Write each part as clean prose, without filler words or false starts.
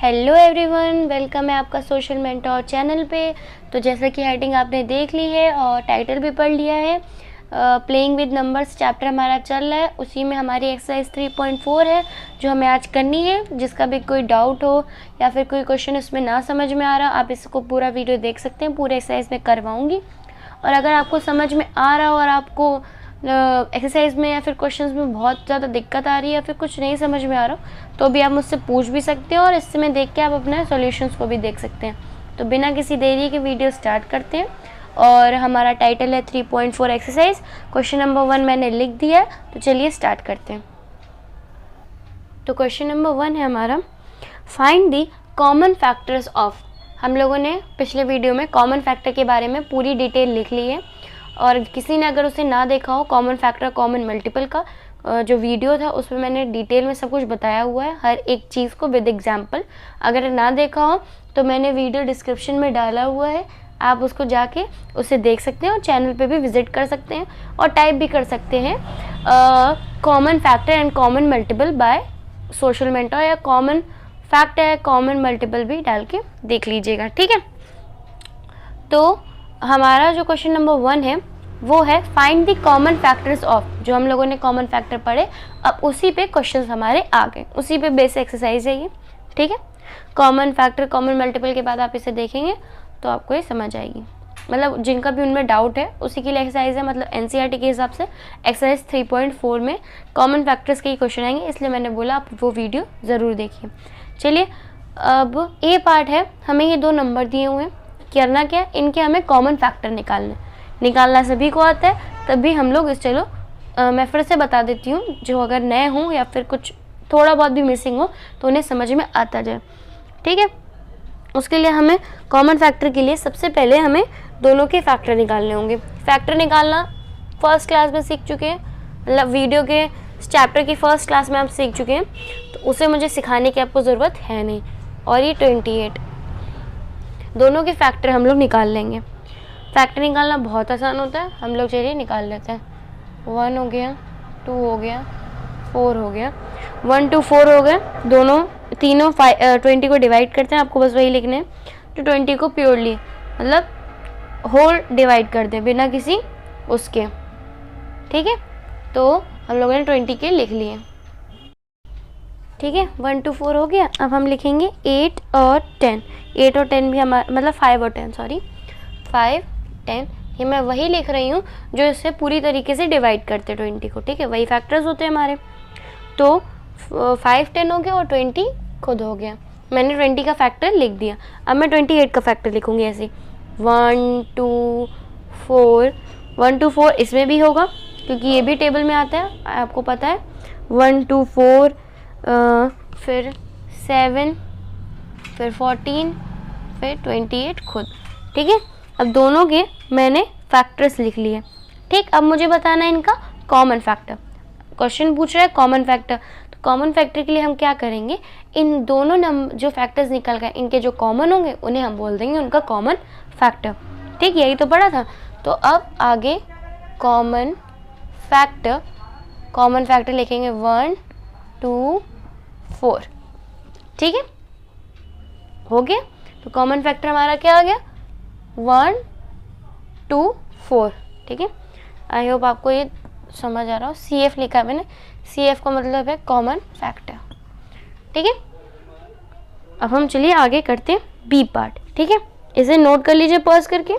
Hello everyone, welcome है आपका social mentor channel पे। तो जैसा कि हेडिंग आपने देख ली है और टाइटल भी पढ़ लिया है, प्लेइंग विद नंबर्स चैप्टर हमारा चल रहा है। उसी में हमारी एक्सरसाइज 3.4 है जो हमें आज करनी है। जिसका भी कोई डाउट हो या फिर कोई क्वेश्चन उसमें ना समझ में आ रहा, आप इसको पूरा वीडियो देख सकते हैं। पूरे एक्सरसाइज में करवाऊँगी और अगर आपको समझ में आ रहा हो और आपको एक्सरसाइज में या फिर क्वेश्चंस में बहुत ज़्यादा दिक्कत आ रही है या फिर कुछ नहीं समझ में आ रहा तो भी आप मुझसे पूछ भी सकते हैं और इससे मैं देख के आप अपने सॉल्यूशंस को भी देख सकते हैं। तो बिना किसी देरी के वीडियो स्टार्ट करते हैं। और हमारा टाइटल है 3.4 एक्सरसाइज। क्वेश्चन नंबर 1 मैंने लिख दिया है, तो चलिए स्टार्ट करते हैं। तो क्वेश्चन नंबर 1 है हमारा, find the common factors of. हम लोगों ने पिछले वीडियो में कॉमन फैक्टर के बारे में पूरी डिटेल लिख ली है और किसी ने अगर उसे ना देखा हो, कॉमन फैक्टर कॉमन मल्टीपल का जो वीडियो था उसमें मैंने डिटेल में सब कुछ बताया हुआ है, हर एक चीज़ को विद एग्जांपल। अगर ना देखा हो तो मैंने वीडियो डिस्क्रिप्शन में डाला हुआ है, आप उसको जाके उसे देख सकते हैं और चैनल पे भी विजिट कर सकते हैं और टाइप भी कर सकते हैं common factor and common multiple by social mentor, या कॉमन फैक्ट है कॉमन मल्टीपल भी डाल के देख लीजिएगा, ठीक है। तो हमारा जो क्वेश्चन नंबर 1 है वो है find the common factors of. जो हम लोगों ने कॉमन फैक्टर पढ़े, अब उसी पे क्वेश्चंस हमारे आ गए, उसी पे बेस एक्सरसाइज है ये, ठीक है। कॉमन फैक्टर कॉमन मल्टीपल के बाद आप इसे देखेंगे तो आपको ये समझ आएगी। मतलब जिनका भी उनमें डाउट है उसी के लिए एक्सरसाइज है। मतलब एनसीईआरटी के हिसाब से एक्सरसाइज 3.4 में कॉमन फैक्टर्स के ही क्वेश्चन आएंगे, इसलिए मैंने बोला आप वो वीडियो ज़रूर देखिए। चलिए, अब ए पार्ट है, हमें ये 2 नंबर दिए हुए हैं। करना क्या है, इनके हमें कॉमन फैक्टर निकालना सभी को आता है, तब भी हम लोग इस चलो मैं फिर से बता देती हूँ, जो अगर नए हों या फिर कुछ थोड़ा बहुत भी मिसिंग हो तो उन्हें समझ में आता जाए, ठीक है। उसके लिए हमें कॉमन फैक्टर के लिए सबसे पहले हमें दोनों के फैक्टर निकालने होंगे। फैक्टर निकालना फर्स्ट क्लास में सीख चुके हैं, मतलब वीडियो के चैप्टर की फर्स्ट क्लास में आप सीख चुके हैं, तो उसे मुझे सिखाने की आपको ज़रूरत है नहीं। और ये 28 दोनों के फैक्टर हम लोग निकाल लेंगे। फैक्टर निकालना बहुत आसान होता है, हम लोग चलिए निकाल लेते हैं। 1 हो गया, 2 हो गया, 4 हो गया, 1 2 4 हो गए। तीनों 20 को डिवाइड करते हैं, आपको बस वही लिखने हैं। तो 20 को प्योरली मतलब होल डिवाइड कर दें बिना किसी उसके, ठीक है। तो हम लोगों ने 20 के लिख लिए, ठीक है। 1 2 4 हो गया। अब हम लिखेंगे 8 और 10। 8 और 10 भी हमारा मतलब 5 और 10, सॉरी 5 10, ये मैं वही लिख रही हूँ जो इससे पूरी तरीके से डिवाइड करते हैं 20 को, ठीक है। वही फैक्टर्स होते हैं हमारे। तो 5 10 हो गया और 20 खुद हो गया। मैंने 20 का फैक्टर लिख दिया। अब मैं 28 का फैक्टर लिखूँगी ऐसे 1 2 4। 1 2 4 इसमें भी होगा क्योंकि ये भी टेबल में आता है, आपको पता है। 1 2 4 फिर 7 फिर 14 फिर 28 खुद, ठीक है। अब दोनों के मैंने फैक्टर्स लिख लिए, ठीक। अब मुझे बताना है इनका कॉमन फैक्टर। क्वेश्चन पूछ रहा है कॉमन फैक्टर, तो कॉमन फैक्टर के लिए हम क्या करेंगे, इन दोनों नंबर जो फैक्टर्स निकल गए इनके जो कॉमन होंगे उन्हें हम बोल देंगे उनका कॉमन फैक्टर, ठीक। यही तो पढ़ा था। तो अब आगे कॉमन फैक्टर लिखेंगे 1 2 4, ठीक है। हो गया। तो कॉमन फैक्टर हमारा क्या आ गया 1 2 4, ठीक है। आई होप आपको ये समझ आ रहा हो। CF लिखा है मैंने, CF का मतलब है कॉमन फैक्टर, ठीक है। अब हम चलिए आगे करते हैं बी पार्ट, ठीक है। इसे नोट कर लीजिए पॉज करके।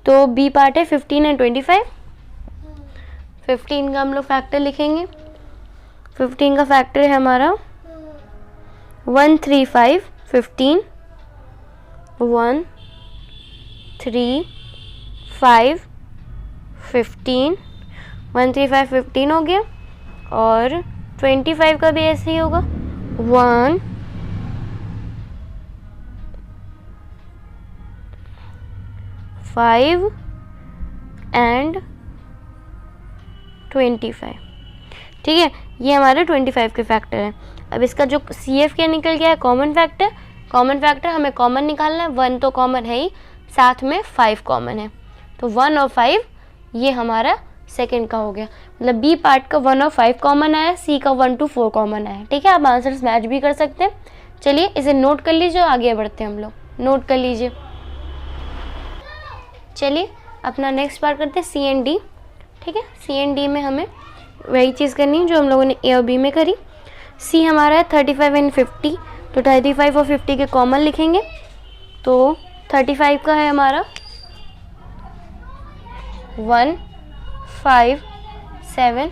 तो बी पार्ट है 15 एंड 25। 15 का हम लोग फैक्टर लिखेंगे। 15 का फैक्टर है हमारा 1 3 5 15, 1 3 5 15, 1 3 5 15 हो गया। और 25 का भी ऐसे ही होगा 1 5 एंड 25, ठीक है। ये हमारे 25 के फैक्टर हैं। अब इसका जो CF क्या निकल गया है कॉमन फैक्टर हमें कॉमन निकालना है। 1 तो कॉमन है ही, साथ में 5 कॉमन है, तो 1 और 5 ये हमारा सेकंड का हो गया। मतलब बी पार्ट का 1 और 5 कॉमन आया, सी का 1 to 4 कॉमन आया, ठीक है। आप आंसर्स मैच भी कर सकते हैं। चलिए इसे नोट कर लीजिए, आगे बढ़ते हैं हम लोग, नोट कर लीजिए। चलिए अपना नेक्स्ट पार्ट करते हैं सी एंड डी। ठीक है, सी एंड डी में हमें वही चीज़ करनी है जो हम लोगों ने ए और बी में करी। सी हमारा है 35 एंड 50, तो 35 और 50 के कॉमन लिखेंगे। तो 35 का है हमारा 1 5 7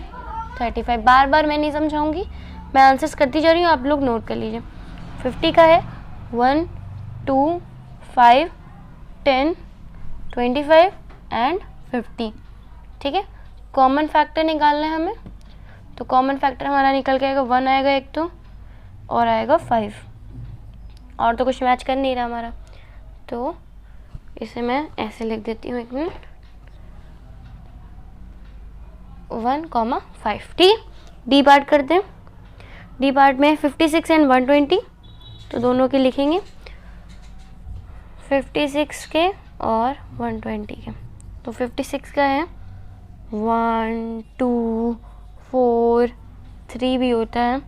35। बार बार मैं नहीं समझाऊंगी, मैं आंसर्स करती जा रही हूँ, आप लोग नोट कर लीजिए। 50 का है 1 2 5 10 25 एंड 50। ठीक है, कॉमन फैक्टर निकालना है हमें, तो कॉमन फैक्टर हमारा निकल के आएगा 1 आएगा एक तो, और आएगा 5, और तो कुछ मैच कर नहीं रहा हमारा, तो इसे मैं ऐसे लिख देती हूँ, 1 मिनट, 1,5। ठीक है, डी पार्ट करते हैं। डी पार्ट में 56 एंड 120, तो दोनों के लिखेंगे, 56 के और 120 के। तो 56 का है 1 2 4 3 भी होता है,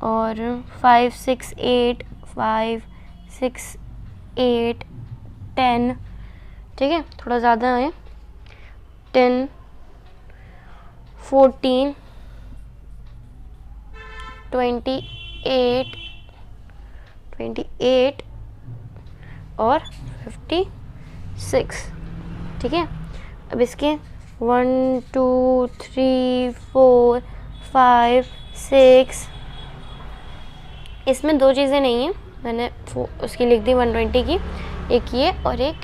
और 5 6 8 5 6 8 10। ठीक है, थोड़ा ज़्यादा है, 10 14 28 और 56। ठीक है, अब इसके 1 2 3 4 5 6, इसमें दो चीज़ें नहीं हैं, मैंने उसकी लिख दी 120 की, एक ये और एक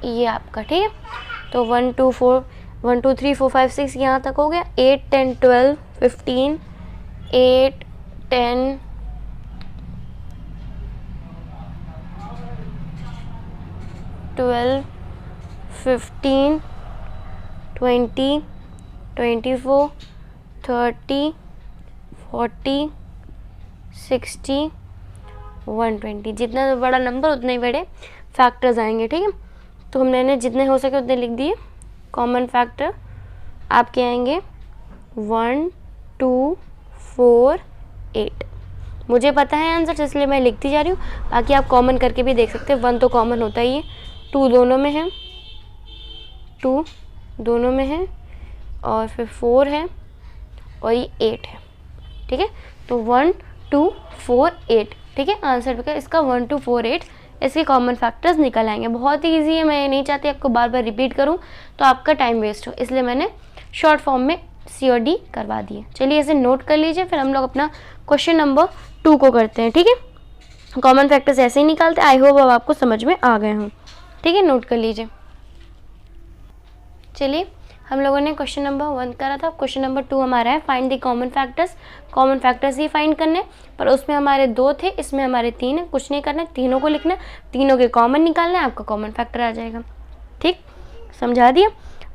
ये आपका। ठीक है, तो 1 2 3 4 5 6 यहाँ तक हो गया। 8 10 12 15 8 10 12 15 20 24 30 40 60 120। जितना बड़ा नंबर उतने ही बड़े फैक्टर्स आएंगे। ठीक है, तो हमने जितने हो सके उतने लिख दिए। कॉमन फैक्टर आपके आएंगे 1 2 4 8। मुझे पता है आंसर, इसलिए मैं लिखती जा रही हूँ, बाकी आप कॉमन करके भी देख सकते हैं। 1 तो कॉमन होता ही है, 2 दोनों में है, 2 दोनों में है, और फिर 4 है, और ये 8 है। ठीक है, तो 1 2 4 8। ठीक है, आंसर का इसका 1 2 4 8 इसके कॉमन फैक्टर्स निकल आएंगे। बहुत ही इजी है, मैं नहीं चाहती आपको बार बार रिपीट करूं तो आपका टाइम वेस्ट हो, इसलिए मैंने शॉर्ट फॉर्म में सी और डी करवा दिए। चलिए इसे नोट कर लीजिए, फिर हम लोग अपना क्वेश्चन नंबर 2 को करते हैं। ठीक है, कॉमन फैक्टर्स ऐसे ही निकालते हैं। आई होप अब आपको समझ में आ गए हों। ठीक है, नोट कर लीजिए। चलिए हम लोगों ने क्वेश्चन नंबर 1 करा था, क्वेश्चन नंबर 2 हमारा है find the common factors. Common factors he find करने, पर उसमें हमारे 2 थे, इसमें हमारे 3 है। कुछ नहीं करना, तीनों को लिखना, तीनों के कॉमन निकालना है, आपका कॉमन फैक्टर आ जाएगा। ठीक, समझा दिया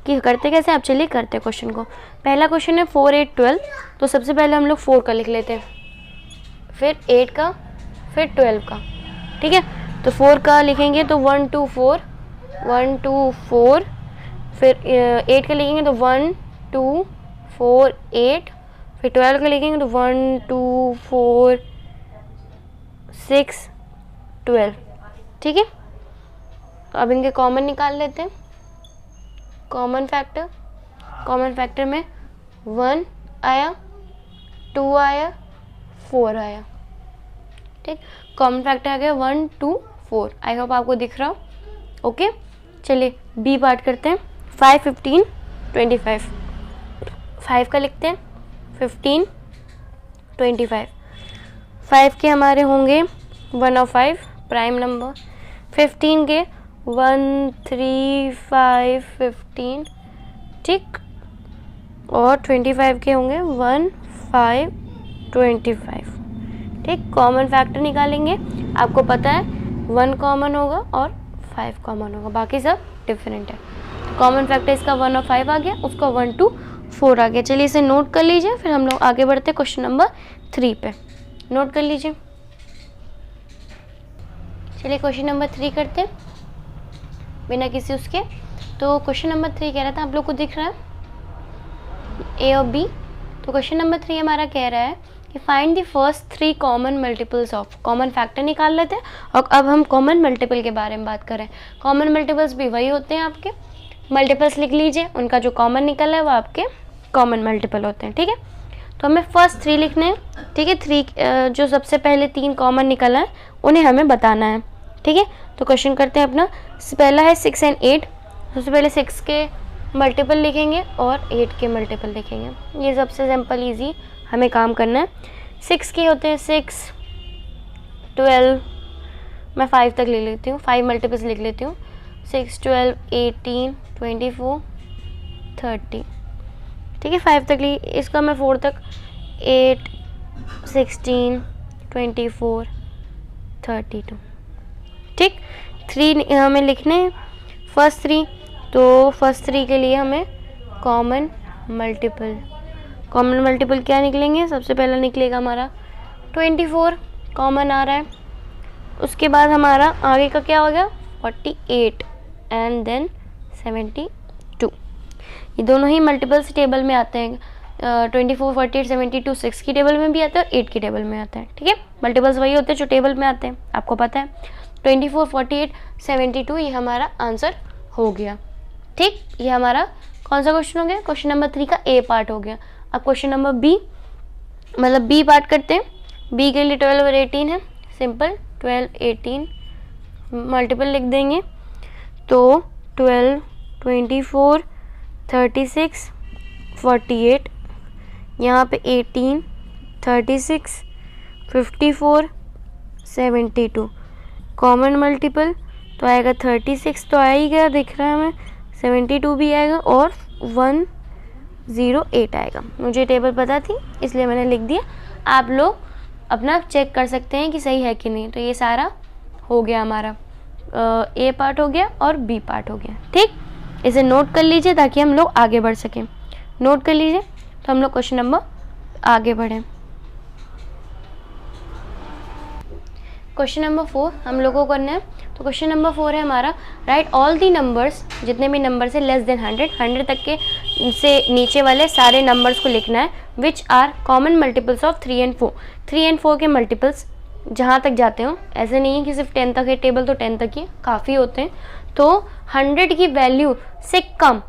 कि करते कैसे। आप चलिए करते हैं क्वेश्चन को। पहला क्वेश्चन है 4 8 12, तो सबसे पहले हम लोग 4 का लिख लेते हैं, फिर 8 का, फिर 12 का। ठीक है, तो 4 का लिखेंगे तो 1 2 4 1 2 4, फिर 8 का लिखेंगे तो 1 2 4 8, फिर 12 का लिखेंगे तो 1 2 4 6 12। ठीक है, तो अब इनके कॉमन निकाल लेते हैं। कॉमन फैक्टर में 1 आया, 2 आया, 4 आया। ठीक, कॉमन फैक्टर आ गया 1 2 4। आई होप आपको दिख रहा हो। ओके, चलिए बी पार्ट करते हैं। 5 15 25, 5 का लिखते हैं, 15 25। 5 के हमारे होंगे 1 और 5 प्राइम नंबर, 15 के 1 3 5 15। ठीक, और 25 के होंगे 1 5 25। ठीक, कॉमन फैक्टर निकालेंगे। आपको पता है 1 कॉमन होगा और 5 कॉमन होगा, बाकी सब डिफरेंट है। कॉमन फैक्टर इसका 1 और 5 आ गया, उसका 1 2 4 आ गया। चलिए इसे नोट कर लीजिए, फिर हम लोग आगे बढ़ते हैं क्वेश्चन नंबर 3 पे। नोट कर लीजिए। चलिए क्वेश्चन नंबर 3 करते हैं बिना किसी उसके। तो क्वेश्चन नंबर 3 कह रहा था, आप लोग को दिख रहा है ए और बी। तो क्वेश्चन नंबर 3 हमारा कह रहा है कि find the first 3 common multiples of, common factor निकाल लेते हैं और अब हम कॉमन मल्टीपल के बारे में बात करें। कॉमन मल्टीपल्स भी वही होते हैं आपके, मल्टीपल्स लिख लीजिए, उनका जो कॉमन निकल है वो आपके कॉमन मल्टीपल होते हैं, ठीक है। तो हमें फर्स्ट 3 लिखने हैं, ठीक है। 3 जो सबसे पहले 3 कॉमन निकला है उन्हें हमें बताना है, ठीक है। तो क्वेश्चन करते हैं अपना। पहला है 6 और 8। सबसे पहले 6 के मल्टीपल लिखेंगे और 8 के मल्टीपल लिखेंगे। ये सबसे सिंपल ईजी हमें काम करना है। 6 के होते हैं 6, 12, मैं 5 तक ले लेती हूँ, 5 मल्टीपल्स लिख लेती हूँ। 6, 12, 18, 24, 30, ठीक है। 5 तक ली, इसका मैं 4 तक 8, 16, 24, 32, ठीक। 3 हमें लिखने हैं फर्स्ट 3, तो फर्स्ट 3 के लिए हमें कॉमन मल्टीपल क्या निकलेंगे। सबसे पहला निकलेगा हमारा 24, कॉमन आ रहा है। उसके बाद हमारा आगे का क्या हो गया 48 एंड देन 72। ये दोनों ही मल्टीपल्स टेबल में आते हैं। 24, 48, 72 6 की टेबल में भी आते हैं और 8 की टेबल में आते हैं, ठीक है। मल्टीपल्स वही होते हैं जो टेबल में आते हैं, आपको पता है। 24, 48, 72 ये हमारा आंसर हो गया, ठीक। ये हमारा कौन सा क्वेश्चन हो गया, क्वेश्चन नंबर 3 का ए पार्ट हो गया। अब क्वेश्चन नंबर बी, मतलब बी पार्ट करते हैं। बी के लिए 12 और 18 है, सिंपल 12, 18 मल्टीपल लिख देंगे। तो 12, 24, 36, 48, यहाँ पे 18, 36, 54, 72 कॉमन मल्टीपल तो आएगा 36 तो आ ही गया, दिख रहा है हमें। 72 भी आएगा और 108 आएगा। मुझे टेबल पता थी इसलिए मैंने लिख दिया। आप लोग अपना चेक कर सकते हैं कि सही है कि नहीं। तो ये सारा हो गया हमारा, ए पार्ट हो गया और बी पार्ट हो गया, ठीक। इसे नोट कर लीजिए ताकि हम लोग आगे बढ़ सकें। नोट कर लीजिए तो हम लोग क्वेश्चन नंबर आगे बढ़ें। क्वेश्चन नंबर 4 हम लोगों को करना है। तो क्वेश्चन नंबर 4 है हमारा, राइट ऑल दी नंबर्स, जितने भी नंबर से लेस देन 100 तक के से नीचे वाले सारे नंबर्स को लिखना है, which are common multiples of 3 और 4। 3 और 4 के मल्टीपल्स जहाँ तक जाते हो, ऐसे नहीं है कि सिर्फ 10 तक है टेबल तो 10 तक ही काफ़ी होते हैं। तो 100 की वैल्यू से कम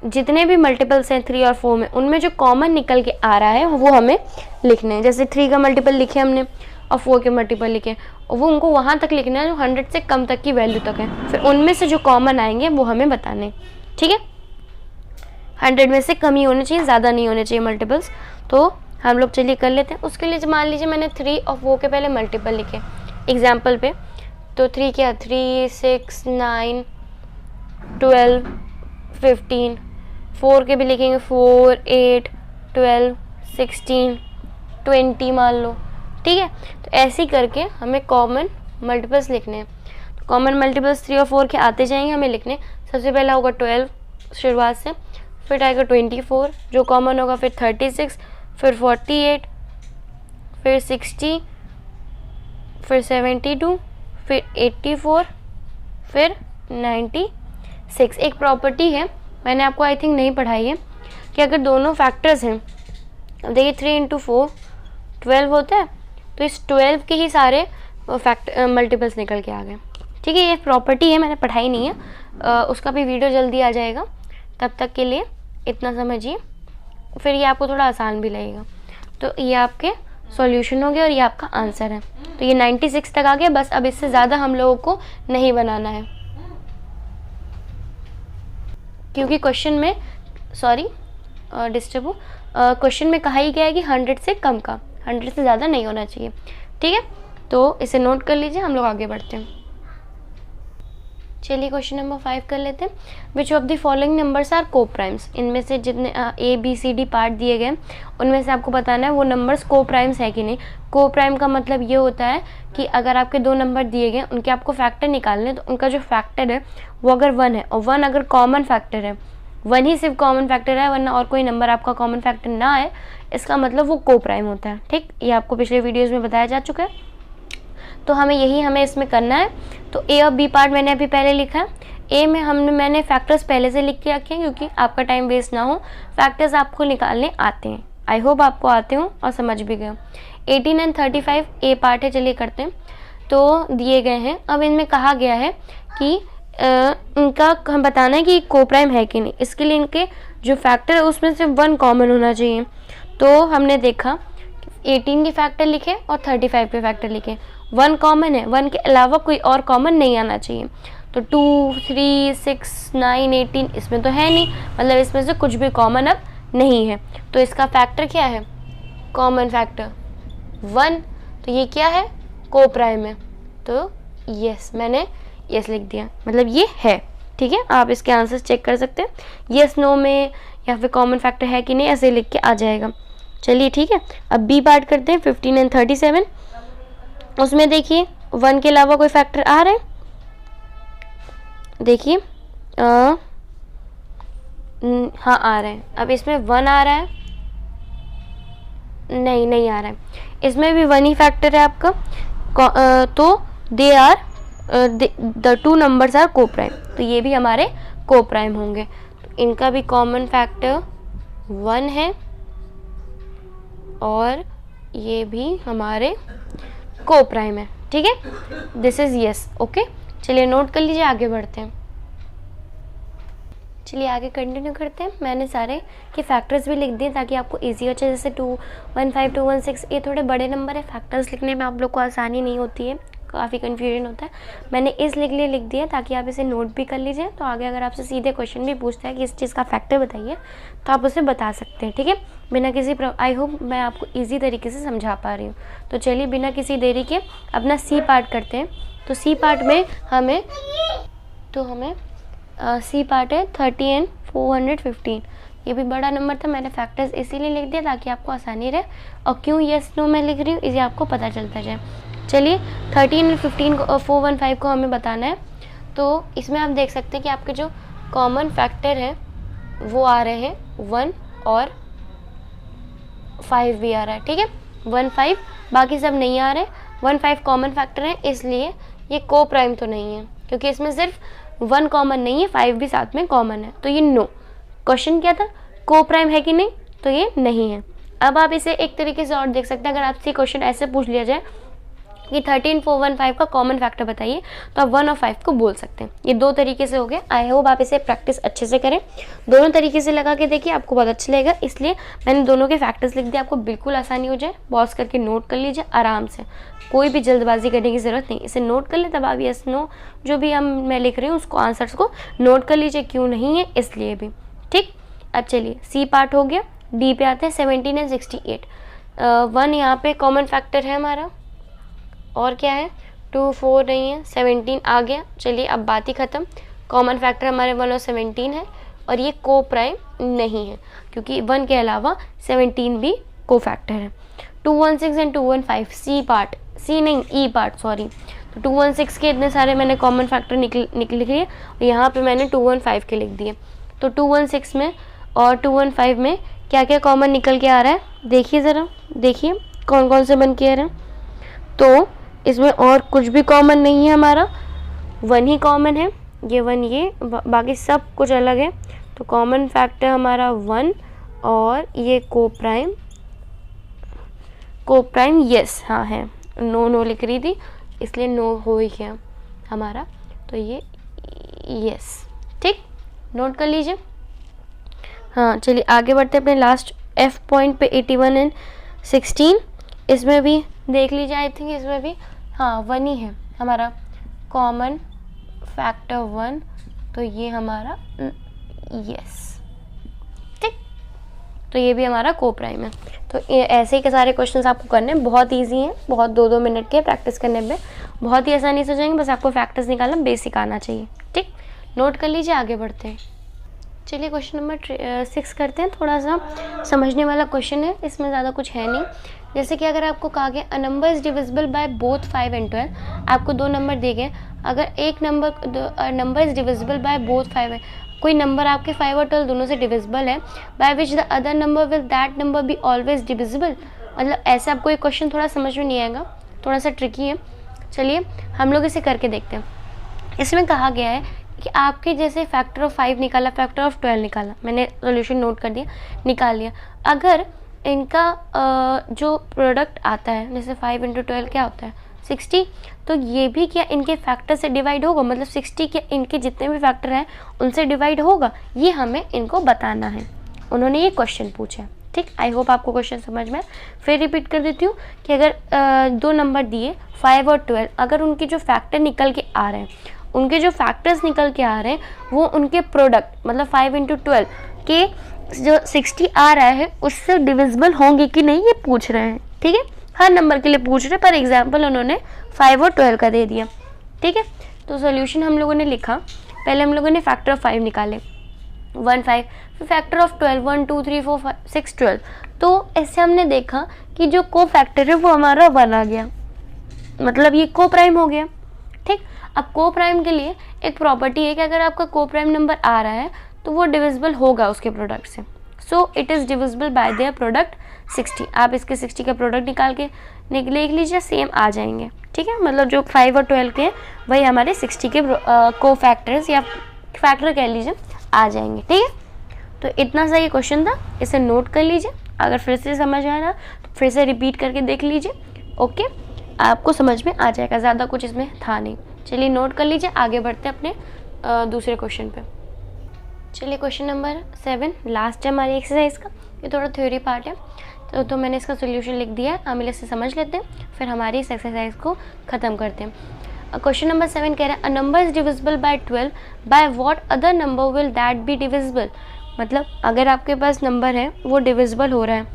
जितने भी मल्टीपल्स हैं 3 और 4 में, उनमें जो कॉमन निकल के आ रहा है वो हमें लिखना है। जैसे 3 का मल्टीपल लिखे हमने और 4 के मल्टीपल लिखे, और वो उनको वहाँ तक लिखना है जो 100 से कम तक की वैल्यू तक है। फिर उनमें से जो कॉमन आएंगे वो हमें बताने, ठीक है। 100 में से कम ही होने चाहिए, ज़्यादा नहीं होने चाहिए मल्टीपल्स। तो हम लोग चलिए कर लेते हैं। उसके लिए मान लीजिए मैंने 3 और 4 के पहले मल्टीपल लिखे एग्जाम्पल पे। तो 3 क्या, 3, 6, 9, 12, 15। 4 के भी लिखेंगे 4, 8, 12, 16, 20 मान लो, ठीक है। तो ऐसे ही करके हमें कॉमन मल्टीपल्स लिखने हैं। तो कॉमन मल्टीपल्स 3 और 4 के आते जाएंगे हमें लिखने। सबसे पहला होगा 12 शुरुआत से, फिर आएगा 24 जो कॉमन होगा, फिर 36, फिर 48, फिर 60, फिर 72, फिर 84, फिर 96। एक प्रॉपर्टी है, मैंने आपको आई थिंक नहीं पढ़ाई है, कि अगर दोनों फैक्टर्स हैं, अब देखिए 3 × 4 12 होता है, तो इस 12 के ही सारे मल्टीपल्स निकल के आ गए, ठीक है। ये प्रॉपर्टी है, मैंने पढ़ाई नहीं है, उसका भी वीडियो जल्दी आ जाएगा। तब तक के लिए इतना समझिए, फिर ये आपको थोड़ा आसान भी लगेगा। तो ये आपके सॉल्यूशन हो गया और ये आपका आंसर है। तो ये 96 तक आ गया, बस अब इससे ज़्यादा हम लोगों को नहीं बनाना है, क्योंकि क्वेश्चन में डिस्टर्ब हो, क्वेश्चन में कहा ही गया है कि 100 से कम का, 100 से ज़्यादा नहीं होना चाहिए, ठीक है। तो इसे नोट कर लीजिए, हम लोग आगे बढ़ते हैं। चलिए क्वेश्चन नंबर 5 कर लेते हैं। Which of the following numbers are coprimes. इनमें से जितने ABCD पार्ट दिए गए उनमें से आपको बताना है वो नंबर्स को प्राइम्स है कि नहीं। को प्राइम का मतलब ये होता है कि अगर आपके 2 नंबर दिए गए, उनके आपको फैक्टर निकालने, तो उनका जो फैक्टर है वो अगर 1 है और 1 अगर कॉमन फैक्टर है, 1 ही सिर्फ कॉमन फैक्टर है, वरना और कोई नंबर आपका कॉमन फैक्टर ना है, इसका मतलब वो को प्राइम होता है, ठीक। ये आपको पिछले वीडियोज़ में बताया जा चुका है। तो हमें इसमें करना है। तो A और B पार्ट मैंने अभी पहले लिखा है। A में मैंने फैक्टर्स पहले से लिख के रखे हैं, क्योंकि आपका टाइम वेस्ट ना हो। फैक्टर्स आपको निकालने आते हैं, आई होप आपको आते हो और समझ भी गए हो। 18 एंड 35 ए पार्ट है, चलिए करते हैं। तो दिए गए हैं, अब इनमें कहा गया है कि इनका हम बताना है कि को प्राइम है कि नहीं। इसके लिए इनके जो फैक्टर है उसमें से 1 कॉमन होना चाहिए। तो हमने देखा 18 के फैक्टर लिखे और 35 के फैक्टर लिखे, 1 कॉमन है, 1 के अलावा कोई और कॉमन नहीं आना चाहिए। तो 2, 3, 6, 9, 18 इसमें तो है नहीं, मतलब इसमें से कुछ भी कॉमन अब नहीं है। तो इसका फैक्टर क्या है, कॉमन फैक्टर 1। तो ये क्या है, को प्राइम है। तो यस, मैंने यस लिख दिया, मतलब ये है। ठीक है, आप इसके आंसर्स चेक कर सकते हैं, यस नो में या फिर कॉमन फैक्टर है कि नहीं, ऐसे लिख के आ जाएगा। चलिए ठीक है, अब बी पार्ट करते हैं। 15 एंड 37, उसमें देखिए 1 के अलावा कोई फैक्टर आ रहा है, देखिए हाँ आ रहे हैं। अब इसमें 1 आ रहा है, नहीं आ रहा है, इसमें भी 1 ही फैक्टर है आपका। तो they are the 2 numbers are coprime, तो ये भी हमारे को प्राइम होंगे। तो इनका भी कॉमन फैक्टर 1 है और ये भी हमारे को प्राइम है। ठीक है, दिस इज यस। ओके, चलिए नोट कर लीजिए, आगे बढ़ते हैं। चलिए आगे कंटिन्यू करते हैं। मैंने सारे के फैक्टर्स भी लिख दिए ताकि आपको इजी हो जाए। जैसे 215, 216 ये थोड़े बड़े नंबर है, फैक्टर्स लिखने में आप लोग को आसानी नहीं होती है, काफ़ी कन्फ्यूजन होता है। मैंने इसलिए लिख दिया ताकि आप इसे नोट भी कर लीजिए, तो आगे अगर आपसे सीधे क्वेश्चन भी पूछता है कि इस चीज़ का फैक्टर बताइए तो आप उसे बता सकते हैं। ठीक है, बिना किसी आई होप मैं आपको ईजी तरीके से समझा पा रही हूँ। तो चलिए बिना किसी देरी के अपना सी पार्ट करते हैं। तो सी पार्ट में हमें सी पार्ट है 30 एंड 415। ये भी बड़ा नंबर था, मैंने फैक्टर्स इसीलिए लिख दिया ताकि आपको आसानी रहे, और क्यों यस नो मैं लिख रही हूँ इसे आपको पता चलता जाए। चलिए 13 एंड 15 को 415 को हमें बताना है। तो इसमें आप देख सकते हैं कि आपके जो कॉमन फैक्टर है वो आ रहे हैं 1 और 5 भी आ रहा है। ठीक है, 1, 5, बाकी सब नहीं आ रहे। 1, 5 कॉमन फैक्टर है, इसलिए ये को प्राइम तो नहीं है, क्योंकि इसमें सिर्फ 1 कॉमन नहीं है, 5 भी साथ में कॉमन है। तो ये नो। क्वेश्चन क्या था, को प्राइम है कि नहीं, तो ये नहीं है। अब आप इसे एक तरीके से और देख सकते हैं, अगर आपसे क्वेश्चन ऐसे पूछ लिया जाए कि 13, 4, 1, 5 का कॉमन फैक्टर बताइए, तो आप 1 और 5 को बोल सकते हैं। ये 2 तरीके से हो गए। आई होप आप इसे प्रैक्टिस अच्छे से करें, दोनों तरीके से लगा के देखिए, आपको बहुत अच्छा लगेगा। इसलिए मैंने दोनों के फैक्टर्स लिख दिए, आपको बिल्कुल आसानी हो जाए। पॉज करके नोट कर लीजिए आराम से, कोई भी जल्दबाजी करने की ज़रूरत नहीं। इसे नोट कर ले, तब आप यस नो जो भी मैं लिख रही हूँ उसको आंसर्स को नोट कर लीजिए, क्यों नहीं है इसलिए भी। ठीक, अब चलिए सी पार्ट हो गया। डी पे आते हैं 17 एंड 68। 1 यहाँ पे कॉमन फैक्टर है हमारा, और क्या है 2, 4 नहीं है, 17 आ गया। चलिए अब बात ही ख़त्म। कॉमन फैक्टर हमारे 1 और 17 है, और ये को प्राइम नहीं है क्योंकि 1 के अलावा 17 भी को फैक्टर है। 216 एंड 215 सी पार्ट, सी नहीं ई पार्ट सॉरी। तो 216 के इतने सारे मैंने कॉमन फैक्टर लिख लिए, और यहाँ पे मैंने 215 के लिख दिए। तो 216 में और 215 में क्या क्या कॉमन निकल के आ रहा है, देखिए ज़रा, देखिए कौन कौन से बन के आ रहे हैं। तो इसमें और कुछ भी कॉमन नहीं है, हमारा 1 ही कॉमन है, ये 1 ये, बाकी सब कुछ अलग है। तो कॉमन फैक्टर हमारा 1, और ये को प्राइम यस हाँ है, नो लिख रही थी इसलिए नो हो ही गया हमारा, तो ये यस। ठीक, नोट कर लीजिए। हाँ चलिए आगे बढ़ते हैं अपने लास्ट एफ पॉइंट पे 81 एंड 16। इसमें भी देख लीजिए, आई थिंक इसमें भी हाँ 1 ही है हमारा कॉमन फैक्टर 1, तो ये हमारा यस। ठीक, तो ये भी हमारा को प्राइम है। तो ऐसे ही के सारे क्वेश्चंस आपको करने हैं, बहुत इजी हैं, बहुत 2-2 मिनट के प्रैक्टिस करने में बहुत ही आसानी से हो जाएंगे। बस आपको फैक्टर्स निकालना बेसिक आना चाहिए। ठीक, नोट कर लीजिए, आगे बढ़ते हैं। चलिए क्वेश्चन नंबर 6 करते हैं। थोड़ा सा समझने वाला क्वेश्चन है, इसमें ज़्यादा कुछ है नहीं। जैसे कि अगर आपको कहा गया a number is divisible by both 5 and 12, आपको 2 नंबर दिए गए। अगर एक number is divisible by both 5 है, कोई नंबर आपके 5 और 12 दोनों से डिविजिबल है, by which the other number will that number be always divisible. मतलब ऐसे आपको ये क्वेश्चन थोड़ा समझ में नहीं आएगा, थोड़ा सा ट्रिकी है। चलिए हम लोग इसे करके देखते हैं। इसमें कहा गया है कि आपके जैसे फैक्टर ऑफ 5 निकाला, फैक्टर ऑफ 12 निकाला, मैंने सोल्यूशन नोट कर दिया, निकाल लिया। अगर इनका जो प्रोडक्ट आता है, जैसे 5 × 12 क्या होता है 60, तो ये भी क्या इनके फैक्टर से डिवाइड होगा, मतलब 60 के इनके जितने भी फैक्टर हैं उनसे डिवाइड होगा, ये हमें इनको बताना है। उन्होंने ये क्वेश्चन पूछा है। ठीक, आई होप आपको क्वेश्चन समझ में। फिर रिपीट कर देती हूँ कि अगर दो नंबर दिए 5 और 12, अगर उनके जो फैक्टर निकल के आ रहे हैं, उनके जो फैक्टर्स निकल के आ रहे हैं वो उनके प्रोडक्ट मतलब 5 × 12 के जो 60 आ रहा है उससे डिविजिबल होंगे कि नहीं, ये पूछ रहे हैं। ठीक है, हर नंबर के लिए पूछ रहे हैं, पर एग्जाम्पल उन्होंने 5 और 12 का दे दिया। ठीक है, तो सोल्यूशन हम लोगों ने लिखा। पहले हम लोगों ने फैक्टर ऑफ 5 निकाले, 1 5, फिर फैक्टर ऑफ 12 1 2 3 4 5 6 12। तो ऐसे हमने देखा कि जो को फैक्टर है वो हमारा 1 आ गया, मतलब ये को प्राइम हो गया। ठीक, अब को प्राइम के लिए एक प्रॉपर्टी है कि अगर आपका को प्राइम नंबर आ रहा है तो वो डिविजिबल होगा उसके प्रोडक्ट से। So it is divisible by their product 60। आप इसके 60 का प्रोडक्ट निकाल के लिख लीजिए, सेम आ जाएंगे। ठीक है, मतलब जो 5 और 12 के हैं वही हमारे 60 के को फैक्टर्स या फैक्टर कह लीजिए आ जाएंगे। ठीक है, तो इतना सा ये क्वेश्चन था, इसे नोट कर लीजिए। अगर फिर से समझ आया ना तो फिर से रिपीट करके देख लीजिए। ओके, आपको समझ में आ जाएगा, ज़्यादा कुछ इसमें था नहीं। चलिए नोट कर लीजिए, आगे बढ़ते हैं अपने दूसरे क्वेश्चन पे। चलिए क्वेश्चन नंबर 7 लास्ट है हमारी एक्सरसाइज का, ये थोड़ा थ्योरी पार्ट है तो मैंने इसका सोल्यूशन लिख दिया है। हम इसे समझ लेते हैं, फिर हमारी इस एक्सरसाइज को ख़त्म करते हैं। क्वेश्चन नंबर 7 कह रहा है a number is divisible by 12, by what other number will that be divisible. मतलब अगर आपके पास नंबर है वो डिविजिबल हो रहा है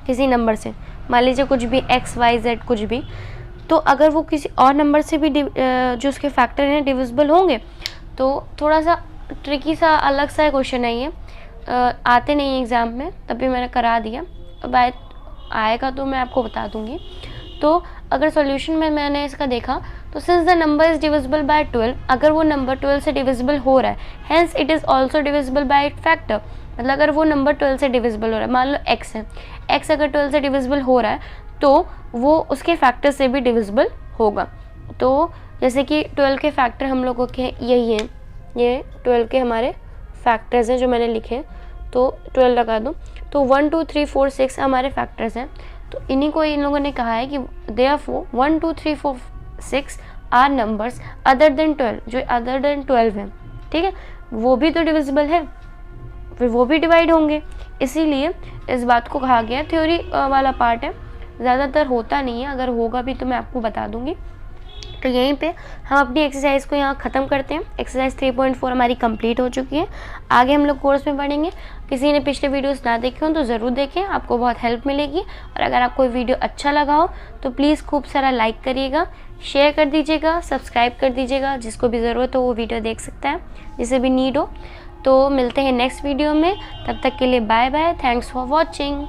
किसी नंबर से, मान लीजिए कुछ भी x y z कुछ भी, तो अगर वो किसी और नंबर से भी जो उसके फैक्टर हैं डिविजिबल होंगे, तो थोड़ा सा ट्रिकी सा अलग सा क्वेश्चन है ये, आते नहीं एग्ज़ाम में, तभी मैंने करा दिया। अब आएगा तो मैं आपको बता दूंगी। तो अगर सॉल्यूशन में मैंने इसका देखा तो since the number is divisible by 12, अगर वो नंबर 12 से डिविजिबल हो रहा है, hence it is also divisible by factor. मतलब अगर वो नंबर 12 से डिविजिबल हो रहा है, मान लो x है, x अगर 12 से डिविजिबल हो रहा है तो वो उसके फैक्टर से भी डिविजिबल होगा। तो जैसे कि 12 के फैक्टर हम लोगों के यही हैं, ये 12 के हमारे फैक्टर्स हैं जो मैंने लिखे, तो 12 लगा दो, तो 1 2 3 4 6 हमारे फैक्टर्स हैं। तो इन्हीं को इन लोगों ने कहा है कि therefore 1 2 3 4 6 are numbers other than 12, जो अदर देन 12 है। ठीक है, वो भी तो डिविजिबल है, फिर वो भी डिवाइड होंगे, इसीलिए इस बात को कहा गया। थ्योरी वाला पार्ट है, ज़्यादातर होता नहीं है, अगर होगा भी तो मैं आपको बता दूंगी। तो यहीं पे हम अपनी एक्सरसाइज को यहाँ ख़त्म करते हैं। एक्सरसाइज 3.4 हमारी कंप्लीट हो चुकी है। आगे हम लोग कोर्स में पढ़ेंगे। किसी ने पिछले वीडियोस ना देखे हो तो ज़रूर देखें, आपको बहुत हेल्प मिलेगी। और अगर आपको वीडियो अच्छा लगा हो तो प्लीज़ खूब सारा लाइक करिएगा, शेयर कर दीजिएगा, सब्सक्राइब कर दीजिएगा। जिसको भी ज़रूरत हो वो वीडियो देख सकता है, जिसे भी नीड हो। तो मिलते हैं नेक्स्ट वीडियो में, तब तक के लिए bye bye, thanks for watching.